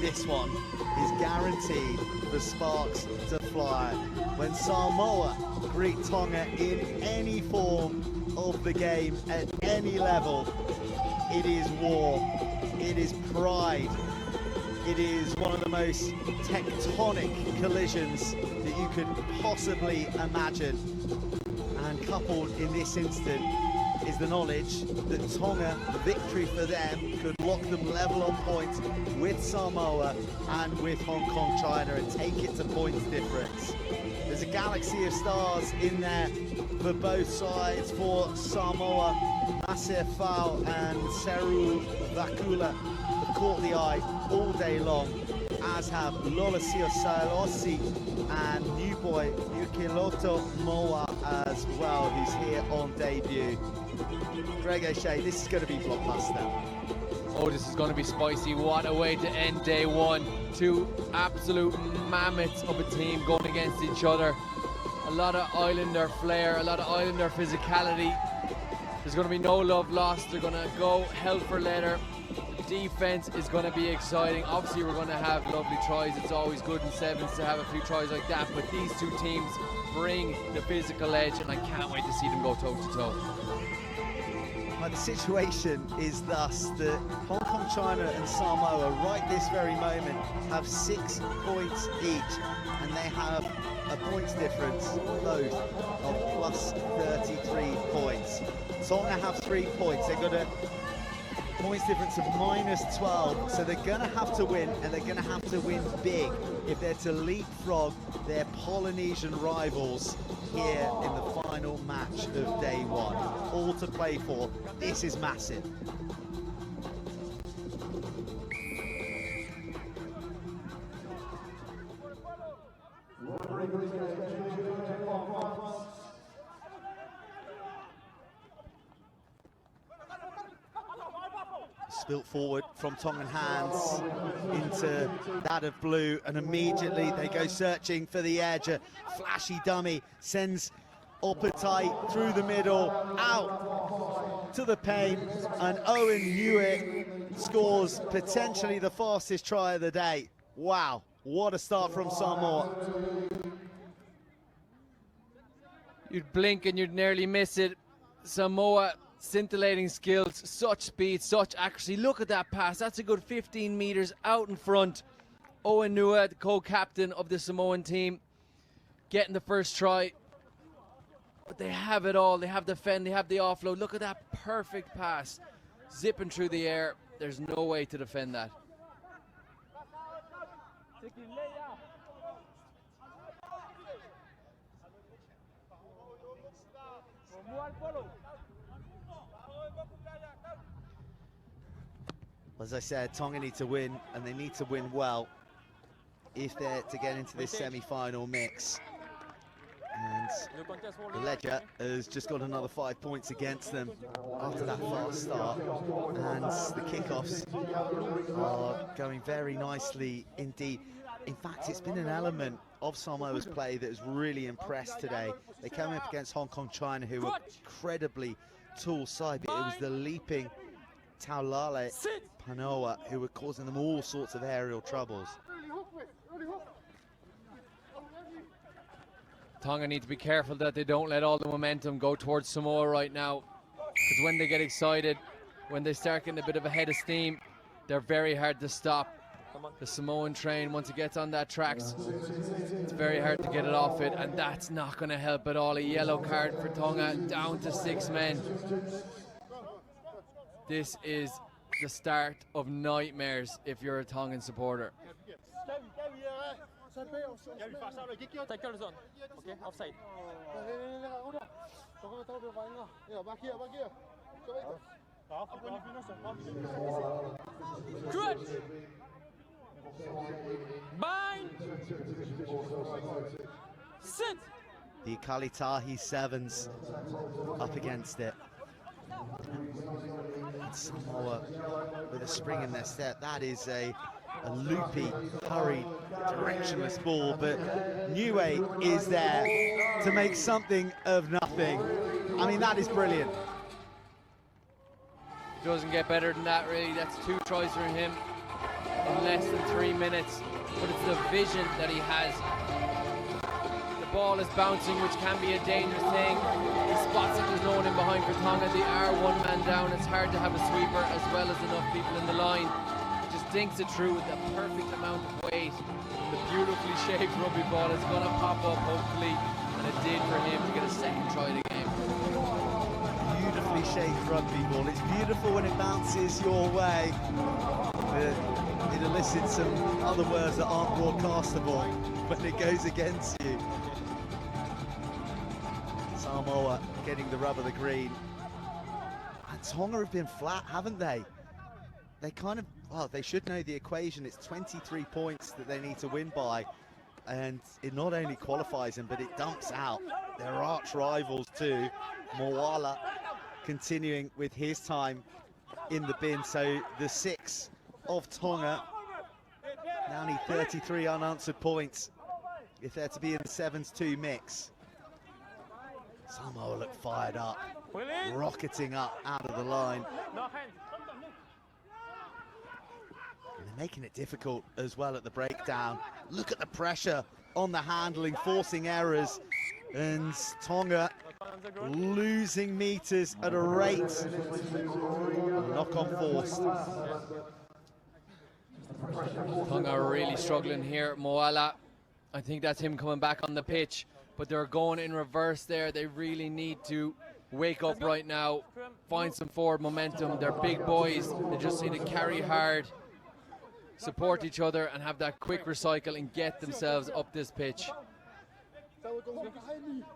this one is guaranteed for sparks to fly. When Samoa greet Tonga in any form of the game, at any level, it is war, it is pride, it is one of the most tectonic collisions that you could possibly imagine. And coupled in this instant is the knowledge that Tonga, the victory for them, could lock them level on points with Samoa and with Hong Kong, China, and take it to points difference. There's a galaxy of stars in there for both sides. For Samoa, Nasir Fau and Seru Vakula have caught the eye all day long, as have Lolasio Salosi and new boy Yukiloto Moa as well, who's here on debut. Greg O'Shea, this is going to be blockbuster. Oh, this is going to be spicy. What a way to end day one. Two absolute mammoths of a team going against each other. A lot of Islander flair, a lot of Islander physicality. There's going to be no love lost. They're going to go hell for leather. Defense is going to be exciting. Obviously, we're going to have lovely tries. It's always good in sevens to have a few tries like that, but these two teams bring the physical edge, and I can't wait to see them go toe-to-toe. Well, the situation is thus that Hong Kong, China and Samoa right this very moment have 6 points each, and they have a points difference both of plus 33 points. Tonga have 3 points. They've got a points difference of minus 12, so they're going to have to win, and they're going to have to win big if they're to leapfrog their Polynesian rivals here in the final match of day one. All to play for. This is massive. Spilt forward from Tongan hands into that of blue, and immediately they go searching for the edge. A flashy dummy sends Opatai through the middle, out to the paint, and Owen Hewitt scores potentially the fastest try of the day. Wow, what a start from Samoa. You'd blink and you'd nearly miss it. Samoa, scintillating skills, such speed, such accuracy. Look at that pass. That's a good 15 meters out in front. Owen Nua, the co-captain of the Samoan team, getting the first try. But they have it all. They have the fend, they have the offload. Look at that perfect pass. Zipping through the air. There's no way to defend that. As I said, Tonga need to win, and they need to win well if they're to get into this semi-final mix. And the Ledger has just got another 5 points against them after that fast start, and the kickoffs are going very nicely indeed. In fact, it's been an element of Samoa's play that has really impressed today. They came up against Hong Kong, China, who were incredibly tall side, but it was the leaping Taulale Panoa who were causing them all sorts of aerial troubles. Tonga need to be careful that they don't let all the momentum go towards Samoa right now, because when they get excited, when they start getting a bit of a head of steam, they're very hard to stop. The Samoan train, once it gets on that tracks, it's very hard to get it off it, and that's not going to help at all. A yellow card for Tonga, down to 6 men. This is the start of nightmares if you're a Tongan supporter. Good. Bind. Sit. The Kalitahi Sevens up against it. Samoa with a spring in their step. That is a loopy, hurried, directionless ball, but Niue is there to make something of nothing. I mean, that is brilliant. It doesn't get better than that, really. That's 2 tries for him. in less than 3 minutes, but it's the vision that he has. The ball is bouncing, which can be a dangerous thing. He spots it, there's no one in behind for Tonga. They are one man down. It's hard to have a sweeper as well as enough people in the line. He just dinks it through with the perfect amount of weight. The beautifully shaped rugby ball is going to pop up, hopefully, and it did for him to get a second try of the game. Beautifully shaped rugby ball. It's beautiful when it bounces your way. It elicits some other words that aren't broadcastable when it goes against you. Samoa getting the rub of the green. And Tonga have been flat, haven't they? They kind of, well, they should know the equation. It's 23 points that they need to win by. And it not only qualifies them, but it dumps out their arch rivals too. Moala continuing with his time in the bin. So the 6 of Tonga now need 33 unanswered points if they're to be in the 7-2 mix. Samoa look fired up, rocketing up out of the line. And they're making it difficult as well at the breakdown. Look at the pressure on the handling, forcing errors. And Tonga losing meters at a rate. Knock on forced. Tonga are really struggling here. Moala, I think that's him coming back on the pitch, but they're going in reverse there. They really need to wake up right now, find some forward momentum. They're big boys. They just need to carry hard, support each other, and have that quick recycle and get themselves up this pitch.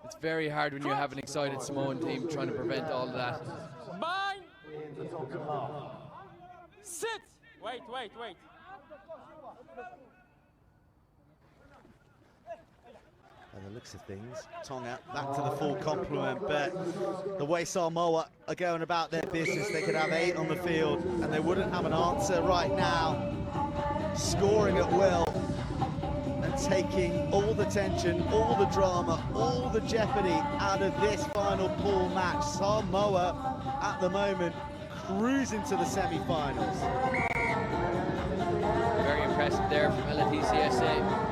It's very hard when you have an excited Samoan team trying to prevent all of that. Bind. Sit. Wait. By the looks of things, Tonga back to the full complement, but the way Samoa are going about their business, they could have 8 on the field and they wouldn't have an answer right now. Scoring at will and taking all the tension, all the drama, all the jeopardy out of this final pool match. Samoa at the moment cruising to the semi-finals. Very impressive there from LTCSA.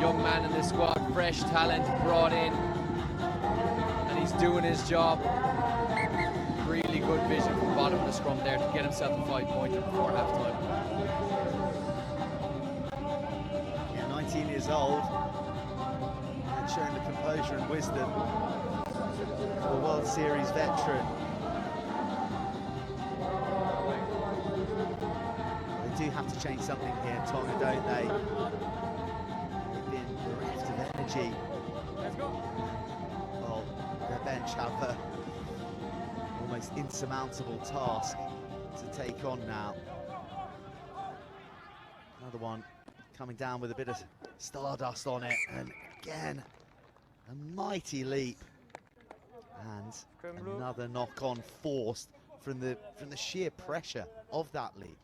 Young man in the squad, fresh talent brought in, and he's doing his job. Really good vision from the bottom of the scrum there to get himself a 5-pointer before half-time. Yeah, 19 years old, and showing the composure and wisdom of a World Series veteran. They do have to change something here, Tonga, don't they? Bereft of energy. Well, their bench have a almost insurmountable task to take on now. Another one coming down with a bit of stardust on it, and again a mighty leap, and another knock-on forced from the sheer pressure of that leap.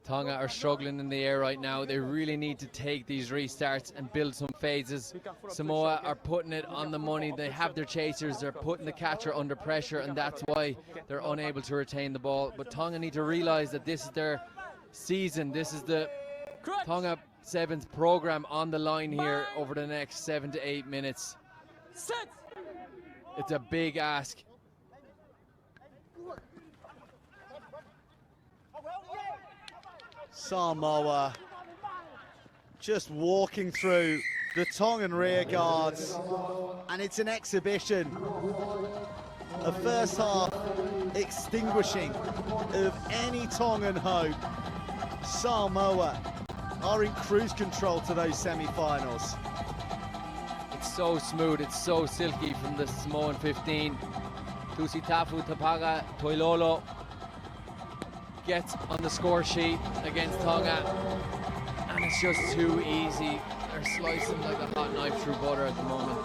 Tonga are struggling in the air right now. They really need to take these restarts and build some phases. Samoa are putting it on the money. They have their chasers. They're putting the catcher under pressure, and that's why they're unable to retain the ball. But Tonga need to realize that this is their season. This is the Tonga Sevens program on the line here over the next 7 to 8 minutes. It's a big ask. Samoa just walking through the Tongan rear guards, and it's an exhibition. A first half extinguishing of any Tongan hope. Samoa are in cruise control to those semi-finals. It's so smooth, it's so silky from the Samoan 15. Tusitafu Tapaga Toilolo gets on the score sheet against Tonga, and it's just too easy. They're slicing like a hot knife through butter at the moment.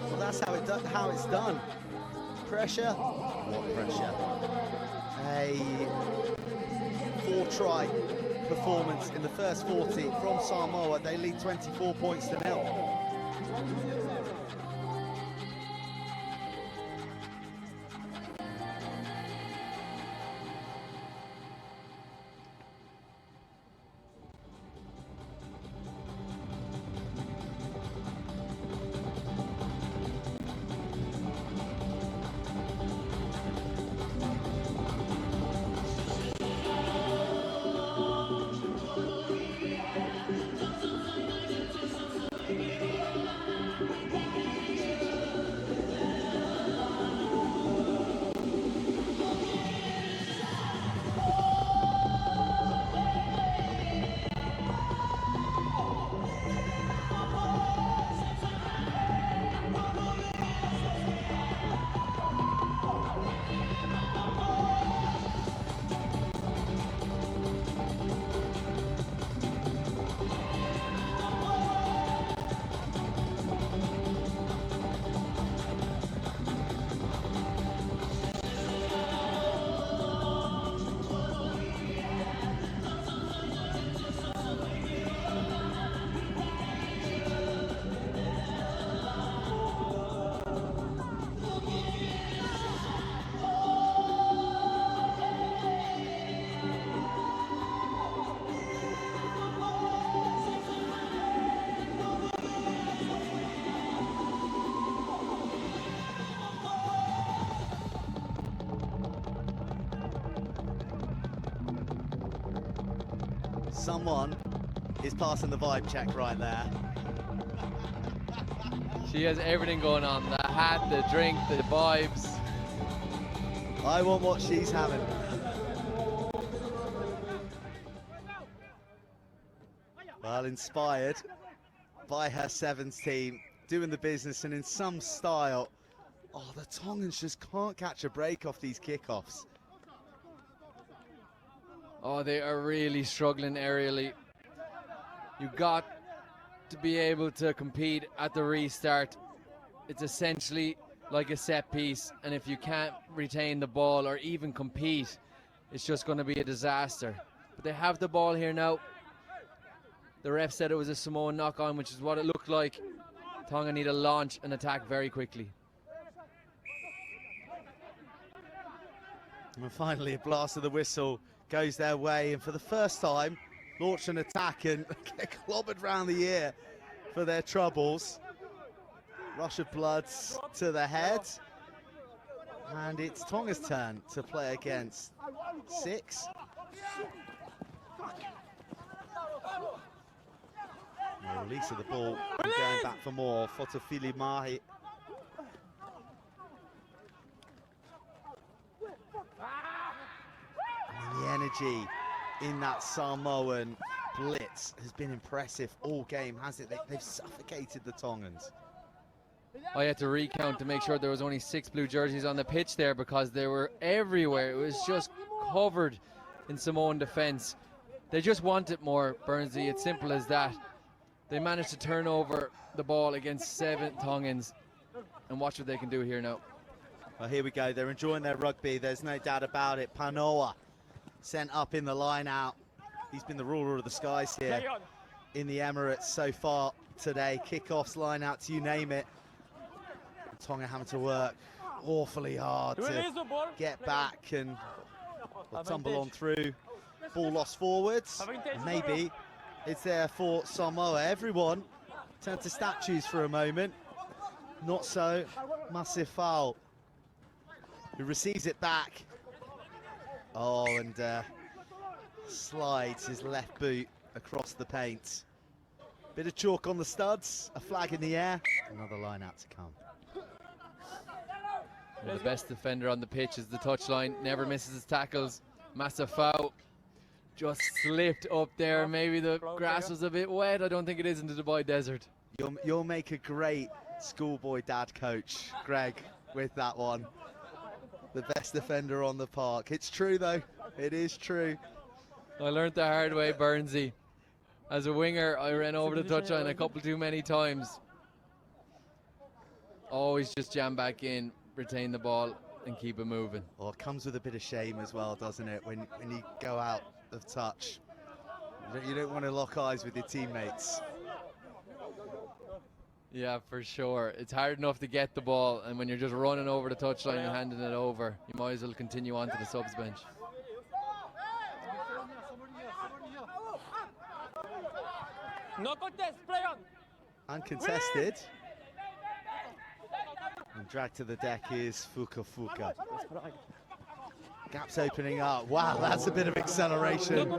Well, that's how it's done. Pressure, what pressure? A 4-try performance in the first 40 from Samoa. They lead 24 points to 0. Someone is passing the vibe check right there. She has everything going on. The hat, the drink, the vibes. I want what she's having. Well, inspired by her sevens team, doing the business and in some style. Oh, the Tongans just can't catch a break off these kickoffs. Oh, they are really struggling aerially. You got to be able to compete at the restart. It's essentially like a set piece, and if you can't retain the ball or even compete, it's just going to be a disaster. But they have the ball here now. The ref said it was a Samoan knock-on, which is what it looked like. Tonga need to launch and attack very quickly. And finally, a blast of the whistle goes their way, and for the first time, launch an attack and get clobbered round the ear for their troubles. Rush of blood to the head, and it's Tonga's turn to play against 6. The release of the ball and going back for more. Fotofili Mahi. And the energy in that Samoan blitz has been impressive all game, hasn't it? They've suffocated the Tongans. I had to recount to make sure there was only 6 blue jerseys on the pitch there because they were everywhere. It was just covered in Samoan defence. They just want it more, Burnsy. It's simple as that. They managed to turn over the ball against 7 Tongans, and watch what they can do here now. Well, here we go. They're enjoying their rugby. There's no doubt about it. Panoa sent up in the line out. He's been the ruler of the skies here in the Emirates so far today. Kickoffs, line outs, you name it. Tonga having to work awfully hard to get back and tumble on through. Ball lost forwards. And maybe it's there for Samoa. Everyone turned to statues for a moment. Not so. Massive foul. Who receives it back. Oh, and slides his left boot across the paint. Bit of chalk on the studs. A flag in the air. Another line out to come. And the best defender on the pitch is the touchline. Never misses his tackles. Massive foul. Just slipped up there. Maybe the grass was a bit wet. I don't think it is in the Dubai desert. You'll make a great schoolboy dad coach, Greg, with that one. The best defender on the park. It's true, though. It is true. I learned the hard way, Burnsy. As a winger, I ran over the touchline a couple too many times. Always just jam back in, retain the ball, and keep it moving. Well, it comes with a bit of shame as well, doesn't it, when you go out of touch. You don't want to lock eyes with your teammates. Yeah, for sure. It's hard enough to get the ball, and when you're just running over the touchline and handing it over, you might as well continue on to the subs bench. No contest, play on. Uncontested. And dragged to the deck is Fuka. Gaps opening up. Wow, that's a bit of acceleration.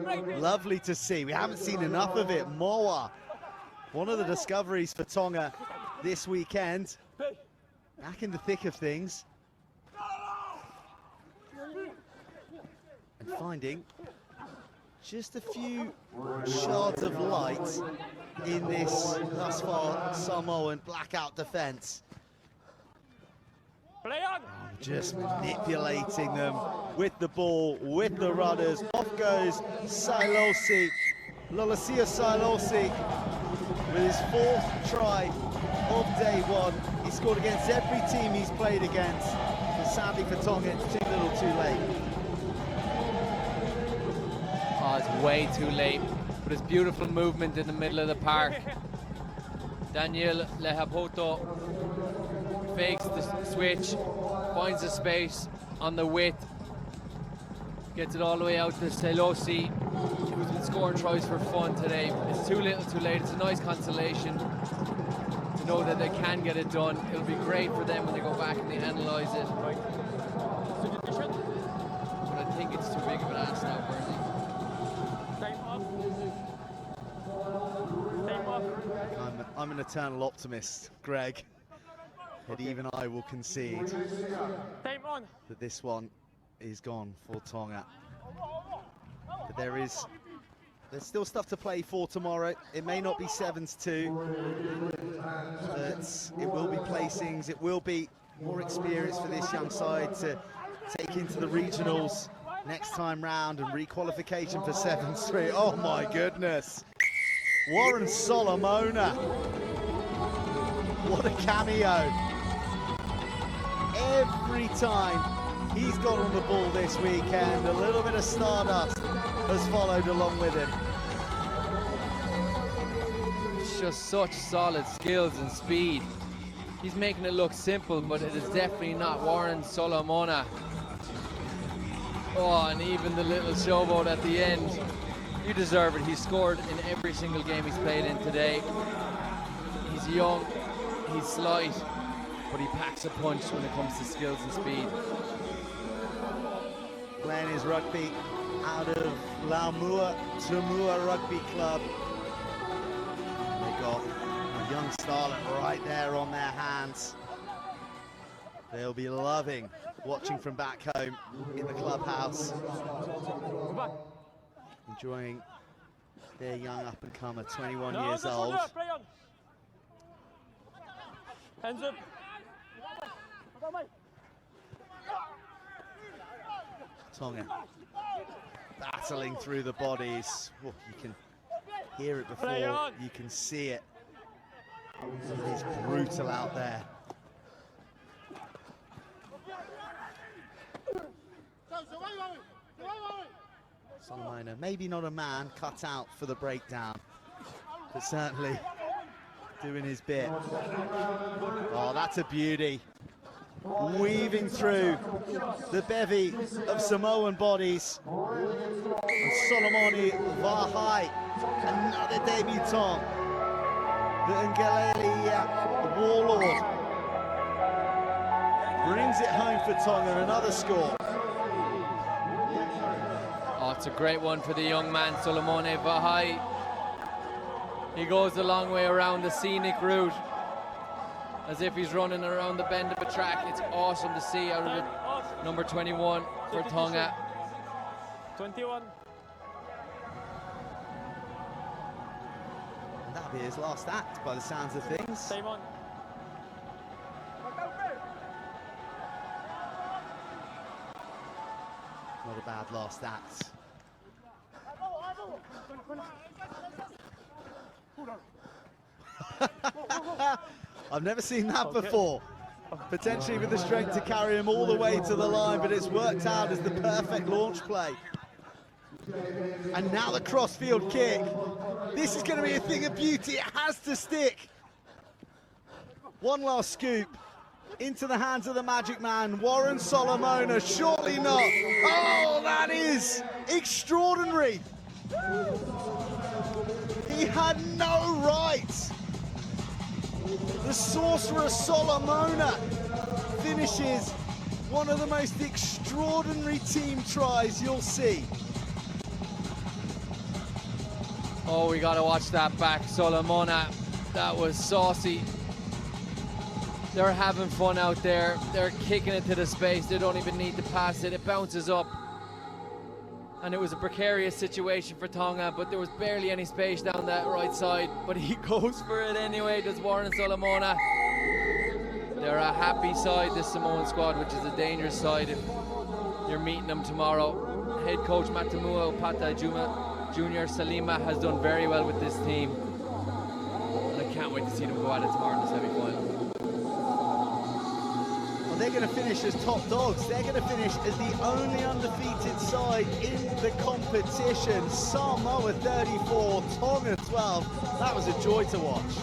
Lovely to see. We haven't seen enough of it. Moa, one of the discoveries for Tonga this weekend. Back in the thick of things. And finding just a few shards of light in this thus far Samoan blackout defense. Play on. Just manipulating them with the ball, with the rudders. Off goes Sailosi, Lolasia Sailosi, with his 4th try of day 1. He scored against every team he's played against, but sadly for Tonga, it's too little too late. Oh, it's way too late, but it's beautiful movement in the middle of the park. Daniel Lehapoto fakes the switch, finds a space on the width, gets it all the way out to Selosi, who's been scoring tries for fun today. It's too little too late. It's a nice consolation to know that they can get it done. It'll be great for them when they go back and they analyse it. But I think it's too big of an ask now, Bernie. Time up. I'm an eternal optimist, Greg. And even I will concede Time on. that this one is gone for Tonga. But there's still stuff to play for tomorrow. It may not be 7-2, but it will be placings. It will be more experience for this young side to take into the regionals next time round, and re-qualification for 7-3. Oh my goodness. Warren Solomona. What a cameo. Every time he's got on the ball this weekend, a little bit of stardust has followed along with him. It's just such solid skills and speed. He's making it look simple, but it is definitely not. Warren Solomona. Oh, and even the little showboat at the end. You deserve it. He's scored in every single game he's played in today. He's young, he's slight, but he packs a punch when it comes to skills and speed. Playing his rugby out of Laumua Tumua Rugby Club. They got a young starlet right there on their hands. They'll be loving watching from back home in the clubhouse. Enjoying their young up-and-comer, 21 years old. Hands up. Tonga battling through the bodies. Oh, you can hear it before you can see it. It is brutal out there. Solomona, maybe not a man cut out for the breakdown, but certainly doing his bit. Oh, that's a beauty. Weaving through the bevy of Samoan bodies. And Solomoni Vahai, another debutant. The Ngaleli Warlord brings it home for Tonga, another score. Oh, it's a great one for the young man, Solomone Vahai. He goes a long way around the scenic route, as if he's running around the bend of a track. It's awesome to see out of the number 21 for Tonga. 21. And that'll be his last act by the sounds of things. Time on. Not a bad last act. I've never seen that before. Potentially with the strength to carry him all the way to the line, but it's worked out as the perfect launch play. And now the crossfield kick. This is going to be a thing of beauty. It has to stick. One last scoop into the hands of the magic man, Warren Solomona. Surely not. Oh, that is extraordinary. He had no right. The sorcerer Solomona finishes one of the most extraordinary team tries you'll see. Oh, we got to watch that back. Solomona, that was saucy. They're having fun out there. They're kicking it to the space. They don't even need to pass it. It bounces up. And it was a precarious situation for Tonga, but there was barely any space down that right side. But he goes for it anyway, does Warren Solomona. They're a happy side, this Samoan squad, which is a dangerous side if you're meeting them tomorrow. Head coach Matamua Opata Junior Salima has done very well with this team. And I can't wait to see them go at it tomorrow in the semi-final. They're going to finish as top dogs. They're going to finish as the only undefeated side in the competition. Samoa 34, Tonga 12. That was a joy to watch.